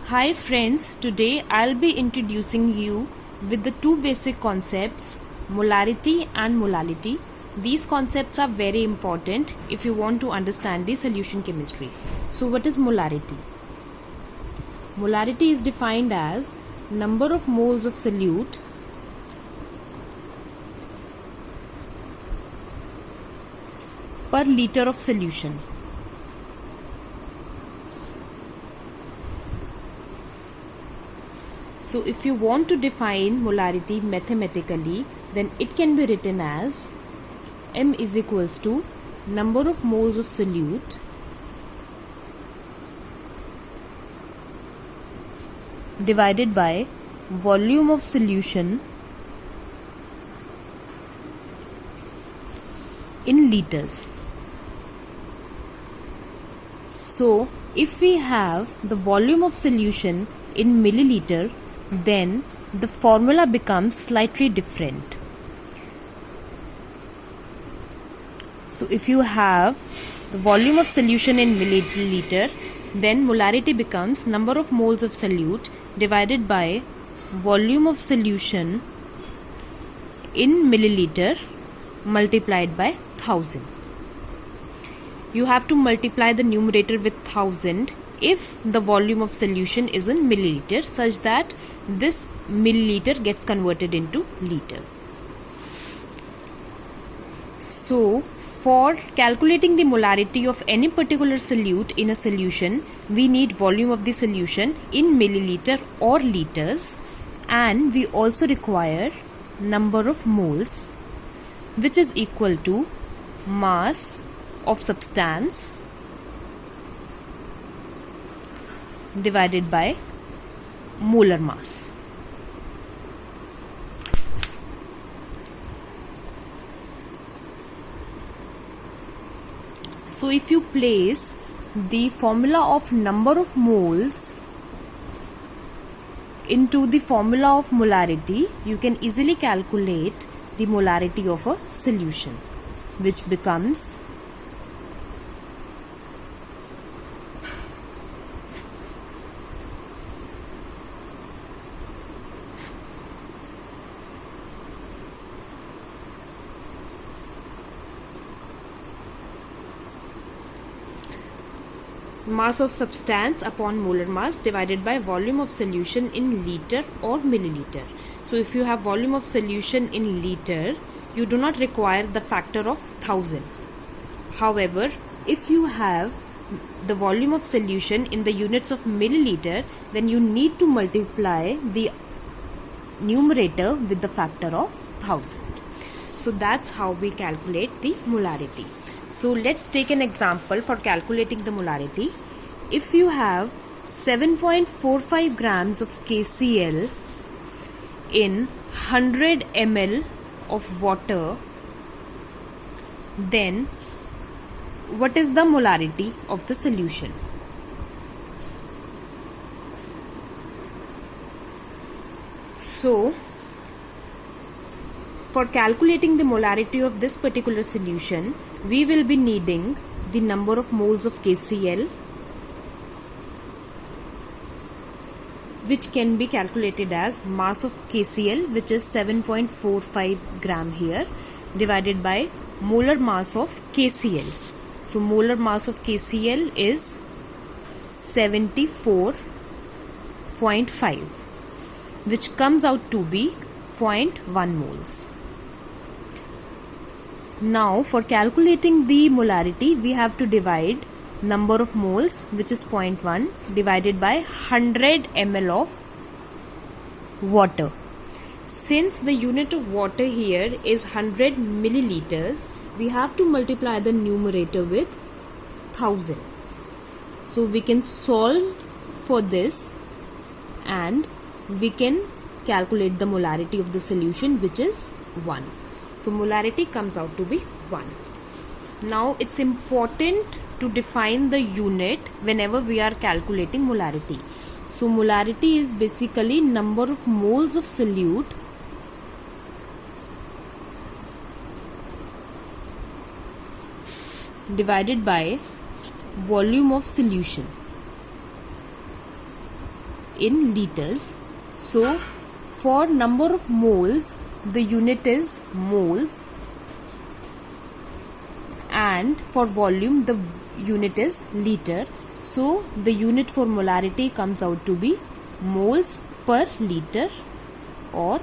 Hi friends, today I'll be introducing you with the two basic concepts, molarity and molality. These concepts are very important if you want to understand the solution chemistry. So what is molarity? Molarity is defined as number of moles of solute per liter of solution. So if you want to define molarity mathematically, then it can be written as M is equals to number of moles of solute divided by volume of solution in liters. So if we have the volume of solution in milliliter, then the formula becomes slightly different. So if you have the volume of solution in milliliter, then molarity becomes number of moles of solute divided by volume of solution in milliliter multiplied by 1000. You have to multiply the numerator with 1000 if the volume of solution is in milliliter, such that this milliliter gets converted into liter. So for calculating the molarity of any particular solute in a solution, we need volume of the solution in milliliter or liters, and we also require number of moles, which is equal to mass of substance divided by molar mass. So if you place the formula of number of moles into the formula of molarity, you can easily calculate the molarity of a solution, which becomes mass of substance upon molar mass divided by volume of solution in liter or milliliter. So if you have volume of solution in liter, you do not require the factor of 1000. However, if you have the volume of solution in the units of milliliter, then you need to multiply the numerator with the factor of 1000. So that's how we calculate the molarity. So let's take an example for calculating the molarity. If you have 7.45 grams of KCl in 100 ml of water, then what is the molarity of the solution? So for calculating the molarity of this particular solution, we will be needing the number of moles of KCl, which can be calculated as mass of KCl, which is 7.45 gram here, divided by molar mass of KCl. So molar mass of KCl is 74.5, which comes out to be 0.1 moles. Now for calculating the molarity, we have to divide number of moles, which is 0.1, divided by 100 ml of water. Since the unit of water here is 100 milliliters, we have to multiply the numerator with 1000. So we can solve for this and we can calculate the molarity of the solution, which is 1. So molarity comes out to be 1. Now it's important to define the unit whenever we are calculating molarity. So molarity is basically number of moles of solute divided by volume of solution. in liters. So for number of moles, the unit is moles, and for volume the unit is liter. So the unit for molarity comes out to be moles per liter or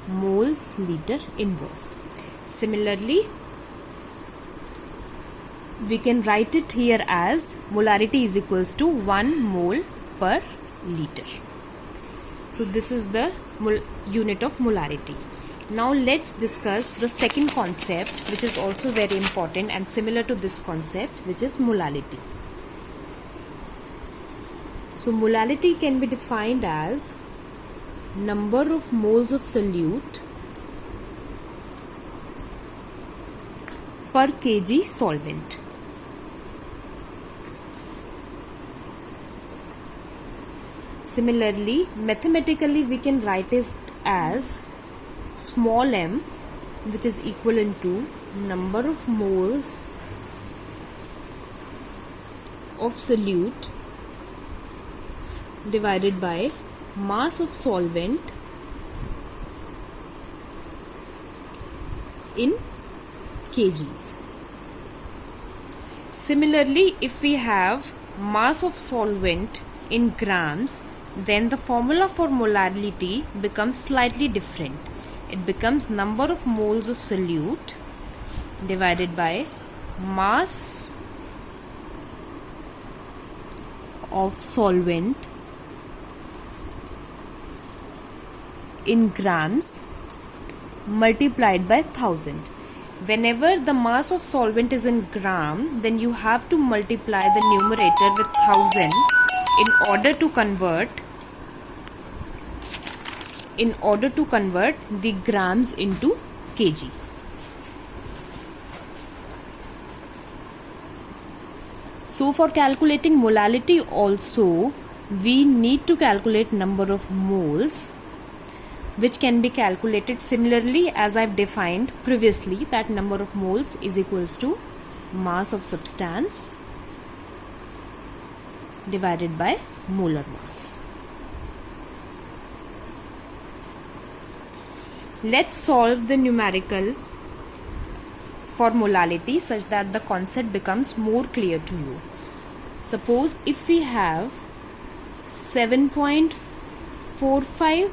moles liter inverse. Similarly, we can write it here as molarity is equals to 1 mole per liter. So this is the unit of molarity. Now let's discuss the second concept, which is also very important and similar to this concept, which is molality. So molality can be defined as number of moles of solute per kg solvent. Similarly, mathematically we can write it as small m, which is equivalent to number of moles of solute divided by mass of solvent in kgs. Similarly, if we have mass of solvent in grams, then the formula for molarity becomes slightly different. It becomes number of moles of solute divided by mass of solvent in grams multiplied by 1000. Whenever the mass of solvent is in gram, then you have to multiply the numerator with 1000 in order to convert the grams into kg. So for calculating molality also, we need to calculate number of moles, which can be calculated similarly as I've defined previously, that number of moles is equals to mass of substance divided by molar mass. Let's solve the numerical for molality such that the concept becomes more clear to you. Suppose if we have 7.45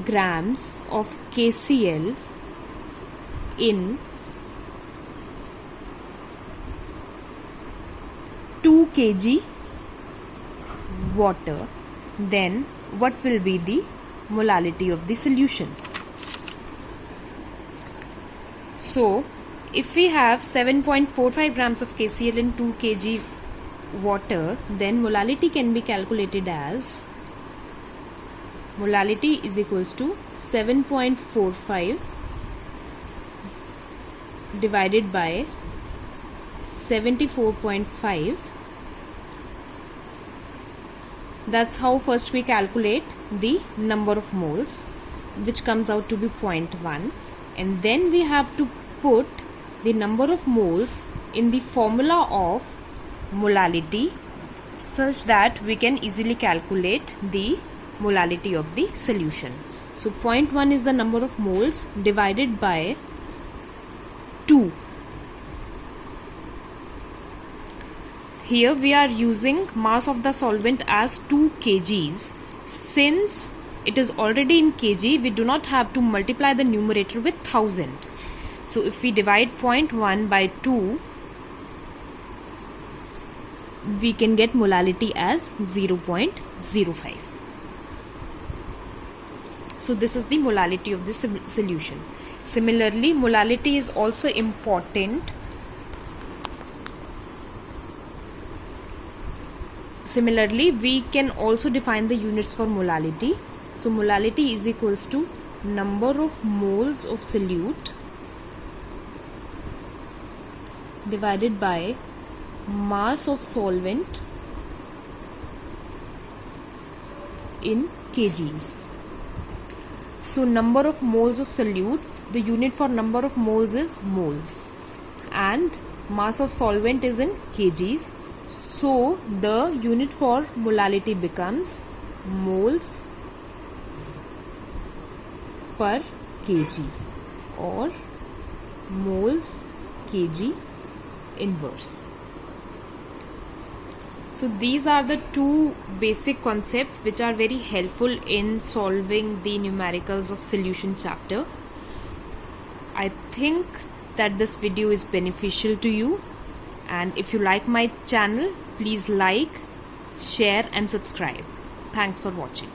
grams of KCl in 2 kg water, then what will be the molality of the solution? So if we have 7.45 grams of KCl in 2 kg water, then molality can be calculated as molality is equals to 7.45 divided by 74.5. That's how first we calculate the number of moles, which comes out to be 0.1, and then we have to put the number of moles in the formula of molality such that we can easily calculate the molality of the solution. So 0.1 is the number of moles divided by 2. Here we are using mass of the solvent as 2 kgs. Since it is already in kg, we do not have to multiply the numerator with 1000. So if we divide 0.1 by 2, we can get molality as 0.05. So this is the molality of the solution. Similarly, molality is also important. Similarly, we can also define the units for molality. So molality is equals to number of moles of solute divided by mass of solvent in kgs. So number of moles of solute, the unit for number of moles is moles, and mass of solvent is in kgs. So the unit for molality becomes moles per kg or moles kg inverse. So these are the two basic concepts which are very helpful in solving the numericals of solution chapter. I think that this video is beneficial to you, and if you like my channel, please like, share and subscribe. Thanks for watching.